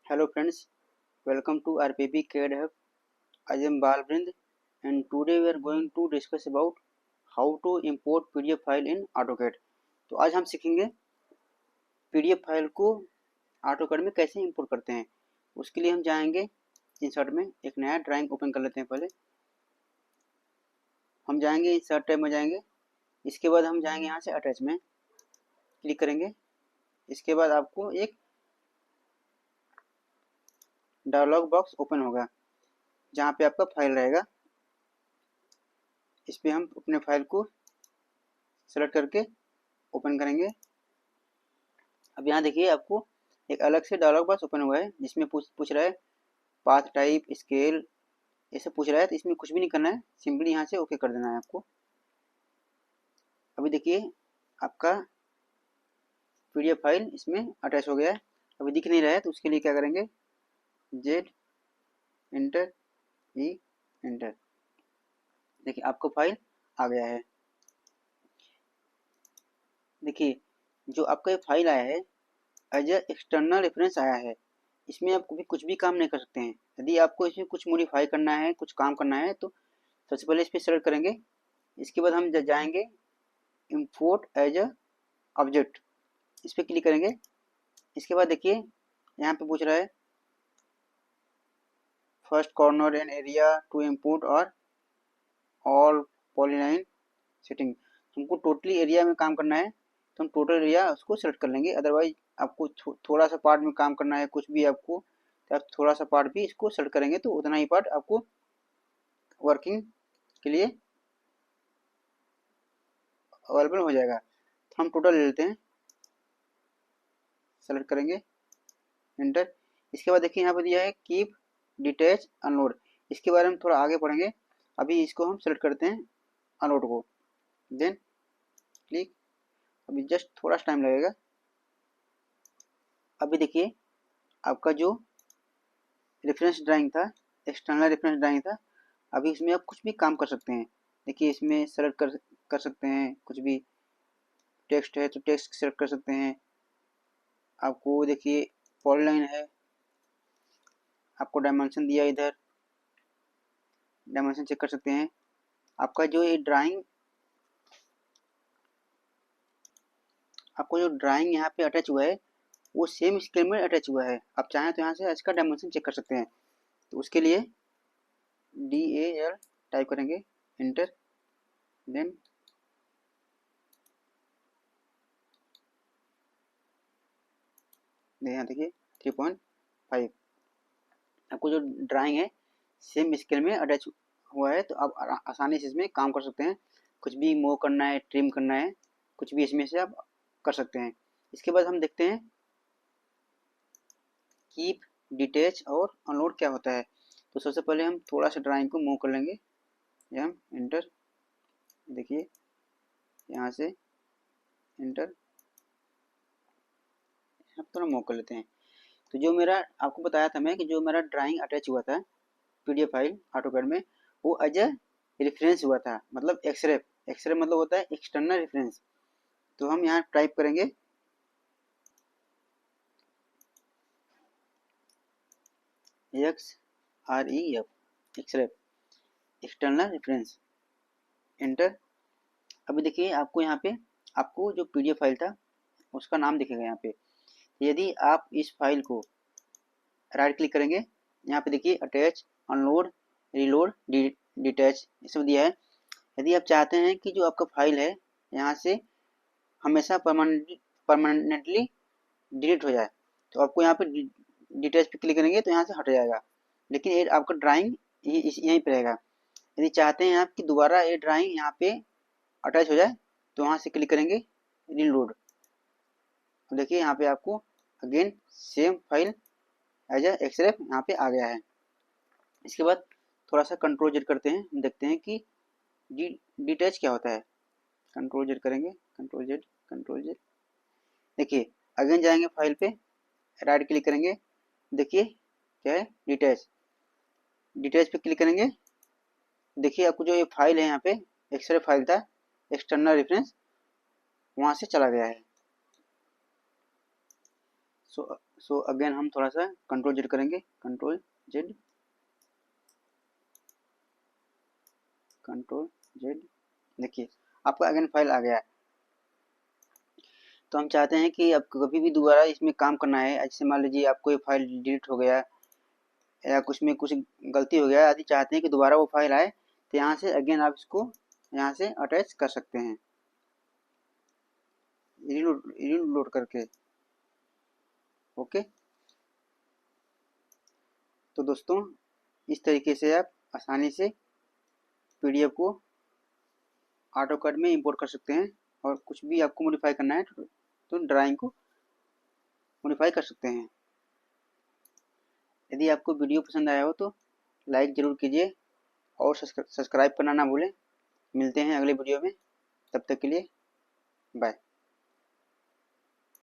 Hello friends, welcome to RPP CAD Hub. I am Balbrind and today we are going to discuss about how to import PDF file in AutoCAD. तो आज हम सीखेंगे PDF file को AutoCAD में कैसे import करते हैं। उसके लिए हम जाएंगे इंसर्ट में, एक नया ड्राइंग ओपन कर लेते हैं। पहले हम जाएंगे इंसर्ट टैब में जाएंगे, इसके बाद हम जाएंगे यहाँ से अटैच में क्लिक करेंगे। इसके बाद आपको एक डायलॉग बॉक्स ओपन होगा जहाँ पे आपका फाइल रहेगा। इस पर हम अपने फाइल को सेलेक्ट करके ओपन करेंगे। अब यहाँ देखिए आपको एक अलग से डायलॉग बॉक्स ओपन हुआ है जिसमें पूछ रहा है पाथ टाइप, स्केल, ये सब पूछ रहा है। तो इसमें कुछ भी नहीं करना है, सिंपली यहाँ से ओके कर देना है आपको। अभी देखिए आपका पीडीएफ फाइल इसमें अटैच हो गया है। अभी दिख नहीं रहा है तो उसके लिए क्या करेंगे, जेड एंटर ई एंटर। देखिए आपका फाइल आ गया है। देखिए जो आपका ये फाइल आया है एज ए एक्सटर्नल रेफरेंस आया है। इसमें आप कभी कुछ भी काम नहीं कर सकते हैं। यदि आपको इसमें कुछ मॉडिफाई करना है, कुछ काम करना है, तो सबसे पहले इस पर सेलेक्ट करेंगे। इसके बाद हम जाएंगे इंपोर्ट एज अ ऑब्जेक्ट, इस पर क्लिक करेंगे। इसके बाद देखिए यहाँ पे पूछ रहा है first corner and area to import और ऑल पॉलीलाइन सेटिंग। हमको टोटली एरिया में काम करना है तो हम टोटल एरिया उसको सेलेक्ट कर लेंगे। अदरवाइज आपको थोड़ा सा पार्ट में काम करना है, कुछ भी आपको, तो आप थोड़ा सा पार्ट भी इसको सेलेक्ट करेंगे तो उतना ही पार्ट आपको वर्किंग के लिए अवेलेबल हो जाएगा। तो हम टोटल ले लेते हैं, सेलेक्ट करेंगे, एंटर। इसके बाद देखिए यहाँ पर दिया है कीप डिटैच अनलोड। इसके बारे में थोड़ा आगे पढ़ेंगे। अभी इसको हम सेलेक्ट करते हैं अनलोड को, देन क्लिक। अभी जस्ट थोड़ा सा टाइम लगेगा। अभी देखिए आपका जो रेफरेंस ड्राइंग था, एक्सटर्नल रेफरेंस ड्राइंग था, अभी इसमें आप कुछ भी काम कर सकते हैं। देखिए इसमें सेलेक्ट कर सकते हैं, कुछ भी टेक्स्ट है तो टेक्स्ट सेलेक्ट कर सकते हैं। आपको देखिए पॉलीलाइन है, आपको डायमेंशन दिया, इधर डायमेंशन चेक कर सकते हैं। आपका जो ये ड्राइंग, आपको जो ड्राइंग यहाँ पे अटैच हुआ है वो सेम स्केल में अटैच हुआ है। आप चाहें तो यहाँ से इसका डायमेंशन चेक कर सकते हैं। तो उसके लिए DAL टाइप करेंगे, एंटर, देन यहाँ देखिए 3.5। आपको जो ड्राइंग है सेम स्केल में अटैच हुआ है तो आप आसानी से इसमें काम कर सकते हैं। कुछ भी मूव करना है, ट्रिम करना है, कुछ भी इसमें से आप कर सकते हैं। इसके बाद हम देखते हैं कीप डिटैच और अनलोड क्या होता है। तो सबसे पहले हम थोड़ा सा ड्राइंग को मूव कर लेंगे, हम एंटर, देखिए यहाँ से एंटर, यहाँ थोड़ा मूव कर लेते हैं। तो जो मेरा आपको बताया था मैं कि जो मेरा ड्राइंग अटैच हुआ था पीडीएफ फाइल ऑटोकैड में, वो एज ए रेफरेंस हुआ था, मतलब एक्सरेफ। एक्सरेफ मतलब होता है एक्सटर्नल रेफरेंस। तो हम यहाँ टाइप करेंगे XREF, एक्सरेफ, एक्सटर्नल रेफरेंस, एंटर। अभी देखिए आपको यहाँ पे आपको जो पीडीएफ फाइल था उसका नाम दिखेगा यहाँ पे। यदि आप इस फाइल को राइट क्लिक करेंगे, यहाँ पे देखिए अटैच, अनलोड, रीलोड, डिटैच, ये सब दिया है। यदि आप चाहते हैं कि जो आपका फाइल है यहाँ से हमेशा परमानेंटली डिलीट हो जाए, तो आपको यहाँ पे डिटेल्स पे क्लिक करेंगे तो यहाँ से हट जाएगा, लेकिन ये आपका ड्राइंग यहीं पे रहेगा। यदि चाहते हैं आप कि दोबारा ये ड्राइंग यहाँ पे अटैच हो जाए तो वहाँ से क्लिक करेंगे रीलोड। तो देखिए यहाँ पे आपको again same file as a xref यहाँ पे आ गया है। इसके बाद थोड़ा सा कंट्रोल जेड करते हैं, हम देखते हैं कि डिटैच क्या होता है। कंट्रोल जेड करेंगे, कंट्रोल जेड, कंट्रोल जेड। देखिए अगेन जाएंगे फाइल पे, राइट क्लिक करेंगे, देखिए क्या है, डिटैच। डिटेल्स पे क्लिक करेंगे, देखिए आपको जो ये फाइल है यहाँ पे एक्सरे फाइल था एक्सटर्नल रेफरेंस, वहाँ से चला गया है। सो अगेन हम थोड़ा सा कंट्रोल जेड करेंगे, कंट्रोल जेड, कंट्रोल जेड, देखिए आपका अगेन फाइल आ गया है। तो हम चाहते हैं कि आपको कभी भी दोबारा इसमें काम करना है, जैसे मान लीजिए आपको ये फाइल डिलीट हो गया या कुछ में कुछ गलती हो गया, यदि चाहते हैं कि दोबारा वो फाइल आए तो यहाँ से अगेन आप इसको यहाँ से अटैच कर सकते हैं रीलोड करके। ओके, तो दोस्तों इस तरीके से आप आसानी से पीडीएफ को ऑटोकैड में इंपोर्ट कर सकते हैं, और कुछ भी आपको मॉडिफाई करना है तो ड्राइंग को मॉडिफाई कर सकते हैं। यदि आपको वीडियो पसंद आया हो तो लाइक ज़रूर कीजिए और सब्सक्राइब करना ना भूलें। मिलते हैं अगले वीडियो में, तब तक के लिए बाय।